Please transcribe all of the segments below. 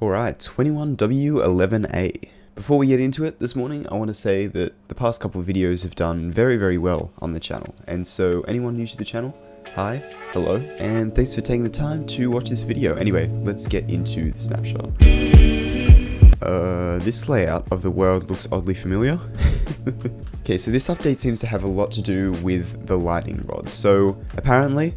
Alright, 21W11A. Before we get into it this morning, I want to say that the past couple of videos have done very well on the channel. And so anyone new to the channel, hi, hello, and thanks for taking the time to watch this video. Anyway, let's get into the snapshot. This layout of the world looks oddly familiar. Okay, so this update seems to have a lot to do with the lightning rod. So apparently,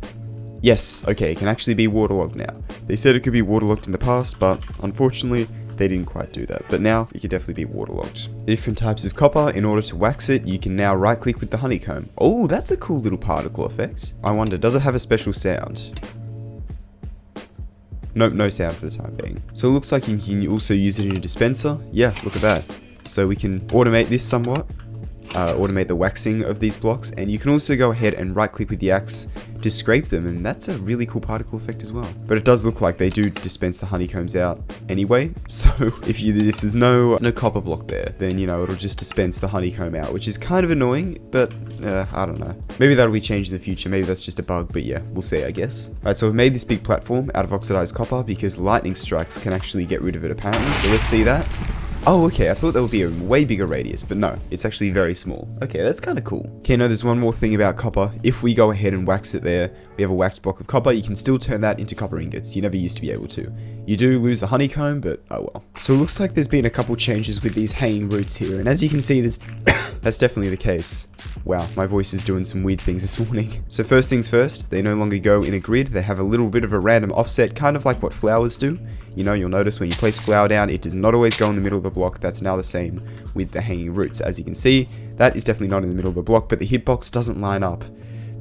yes, okay, it can actually be waterlogged now. They said it could be waterlogged in the past, but unfortunately, they didn't quite do that. But now, it can definitely be waterlogged. The different types of copper, in order to wax it, you can now right-click with the honeycomb. Oh, that's a cool little particle effect. I wonder, does it have a special sound? Nope, no sound for the time being. So it looks like you can also use it in a dispenser. Yeah, look at that. So we can automate this somewhat. Automate the waxing of these blocks, and you can also go ahead and right click with the axe to scrape them, and that's a really cool particle effect as well. But it does look like they do dispense the honeycombs out anyway, so if there's no copper block there, then you know it'll just dispense the honeycomb out, which is kind of annoying, but I don't know. Maybe that'll be changed in the future, maybe that's just a bug, but yeah, we'll see, I guess. Alright, so we've made this big platform out of oxidized copper because lightning strikes can actually get rid of it apparently, so let's see that. Oh, okay, I thought that would be a way bigger radius, but no, it's actually very small. Okay, that's kind of cool. Okay, now there's one more thing about copper. If we go ahead and wax it there, we have a waxed block of copper, you can still turn that into copper ingots. You never used to be able to. You do lose the honeycomb, but oh well. So it looks like there's been a couple changes with these hanging roots here, and as you can see, that's definitely the case. Wow, my voice is doing some weird things this morning. So first things first, they no longer go in a grid, they have a little bit of a random offset, kind of like what flowers do. You know, you'll notice when you place flower down, it does not always go in the middle of the block. That's now the same with the hanging roots. As you can see, that is definitely not in the middle of the block, but the hitbox doesn't line up.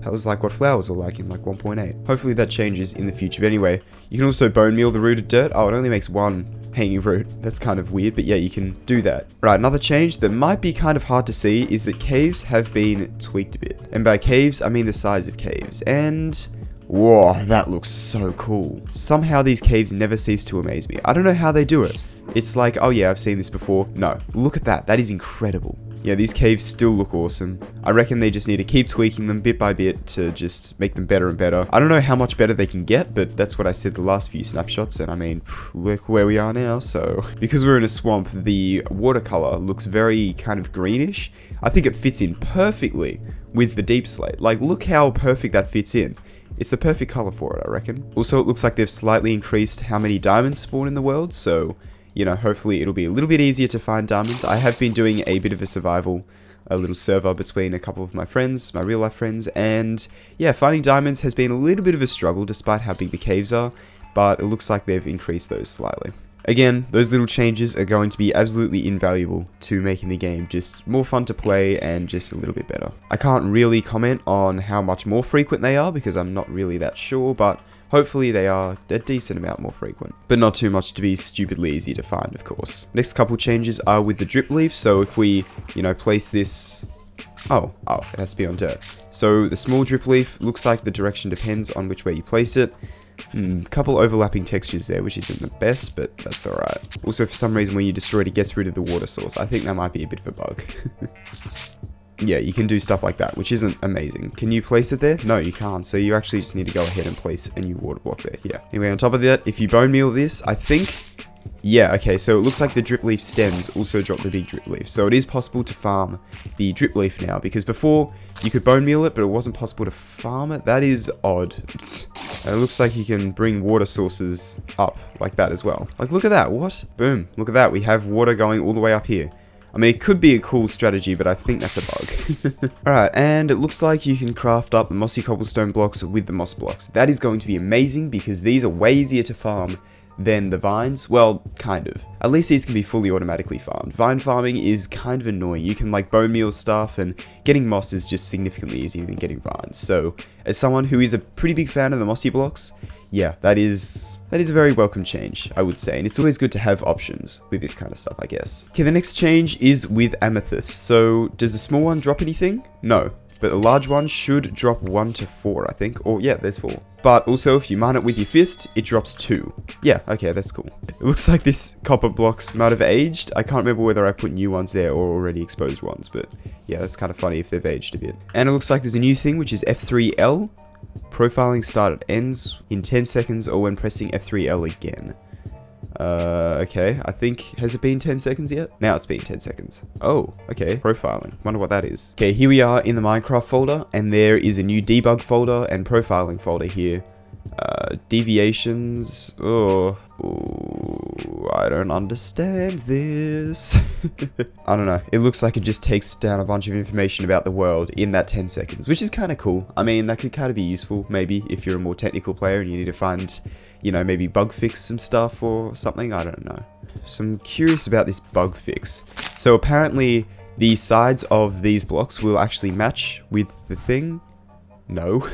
That was like what flowers were like in like 1.8. Hopefully that changes in the future. But anyway, you can also bone meal the rooted dirt. Oh, it only makes one hanging root. That's kind of weird, but yeah, you can do that. Right, another change that might be kind of hard to see is that caves have been tweaked a bit. And by caves, I mean the size of caves. And whoa, that looks so cool. Somehow these caves never cease to amaze me. I don't know how they do it. It's like, oh yeah, I've seen this before. No, look at that. That is incredible. Yeah, these caves still look awesome. I reckon they just need to keep tweaking them bit by bit to just make them better and better. I don't know how much better they can get, but that's what I said the last few snapshots, and I mean, look where we are now, so. Because we're in a swamp, the watercolor looks very kind of greenish. I think it fits in perfectly with the deep slate. Like, look how perfect that fits in. It's the perfect color for it, I reckon. Also, it looks like they've slightly increased how many diamonds spawn in the world, so you know, hopefully it'll be a little bit easier to find diamonds. I have been doing a bit of a survival, a little server between a couple of my friends, my real life friends, and yeah, finding diamonds has been a little bit of a struggle despite how big the caves are, but it looks like they've increased those slightly. Again, those little changes are going to be absolutely invaluable to making the game just more fun to play and just a little bit better. I can't really comment on how much more frequent they are because I'm not really that sure, but hopefully they are a decent amount more frequent, but not too much to be stupidly easy to find, of course. Next couple changes are with the drip leaf, so if we, you know, place this, oh, it has to be on dirt. So the small drip leaf looks like the direction depends on which way you place it. Couple overlapping textures there, which isn't the best, but that's alright. Also, for some reason when you destroy it, it gets rid of the water source. I think that might be a bit of a bug. Yeah, you can do stuff like that, which isn't amazing. Can you place it there? No, you can't. So you actually just need to go ahead and place a new water block there. Yeah. Anyway, on top of that, if you bone meal this, I think, yeah, okay, so it looks like the drip leaf stems also drop the big drip leaf. So it is possible to farm the drip leaf now, because before you could bone meal it, but it wasn't possible to farm it. That is odd. And it looks like you can bring water sources up like that as well. Like, look at that. What? Boom. Look at that. We have water going all the way up here. I mean, it could be a cool strategy, but I think that's a bug. Alright, and it looks like you can craft up the mossy cobblestone blocks with the moss blocks. That is going to be amazing because these are way easier to farm than the vines. Well, kind of. At least these can be fully automatically farmed. Vine farming is kind of annoying. You can like bone meal stuff, and getting moss is just significantly easier than getting vines. So, as someone who is a pretty big fan of the mossy blocks, yeah, that is a very welcome change, I would say, and it's always good to have options with this kind of stuff, I guess. Okay, the next change is with amethyst. So, does the small one drop anything? No, but the large one should drop 1 to 4, I think. Or, yeah, there's 4. But also, if you mine it with your fist, it drops 2. Yeah, okay, that's cool. It looks like this copper blocks might have aged. I can't remember whether I put new ones there or already exposed ones, but yeah, that's kind of funny if they've aged a bit. And it looks like there's a new thing, which is F3L. Profiling started ends in 10 seconds or when pressing F3L again. Okay, I think, has it been 10 seconds yet? Now it's been 10 seconds. Oh, okay, profiling. Wonder what that is. Okay, here we are in the Minecraft folder, and there is a new debug folder and profiling folder here. Deviations. Oh, I don't understand this. I don't know. It looks like it just takes down a bunch of information about the world in that 10 seconds, which is kind of cool. I mean, that could kind of be useful, maybe, if you're a more technical player and you need to find, you know, maybe bug fix some stuff or something. I don't know. So I'm curious about this bug fix. So apparently, the sides of these blocks will actually match with the thing. No,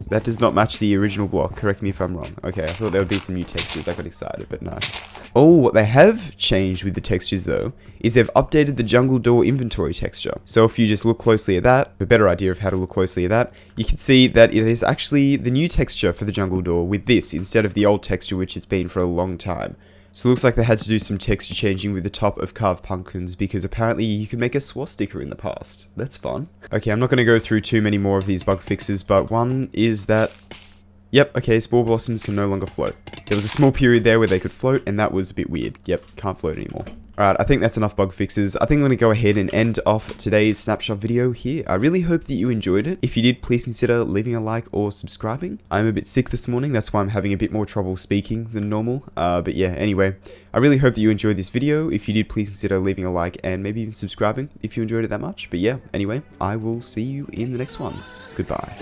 that does not match the original block. Correct me if I'm wrong. Okay, I thought there would be some new textures. I got excited, but no. Oh, what they have changed with the textures though, is they've updated the jungle door inventory texture. So if you just look closely at that, a better idea of how to look closely at that, you can see that it is actually the new texture for the jungle door with this, instead of the old texture which it's been for a long time. So it looks like they had to do some texture changing with the top of carved pumpkins because apparently you could make a swastika in the past. That's fun. Okay, I'm not going to go through too many more of these bug fixes, but one is that, yep, okay, spore blossoms can no longer float. There was a small period there where they could float, and that was a bit weird. Yep, can't float anymore. Alright, I think that's enough bug fixes. I think I'm going to go ahead and end off today's snapshot video here. I really hope that you enjoyed it. If you did, please consider leaving a like or subscribing. I'm a bit sick this morning, that's why I'm having a bit more trouble speaking than normal. But yeah, anyway, I really hope that you enjoyed this video. If you did, please consider leaving a like and maybe even subscribing if you enjoyed it that much. But yeah, anyway, I will see you in the next one. Goodbye.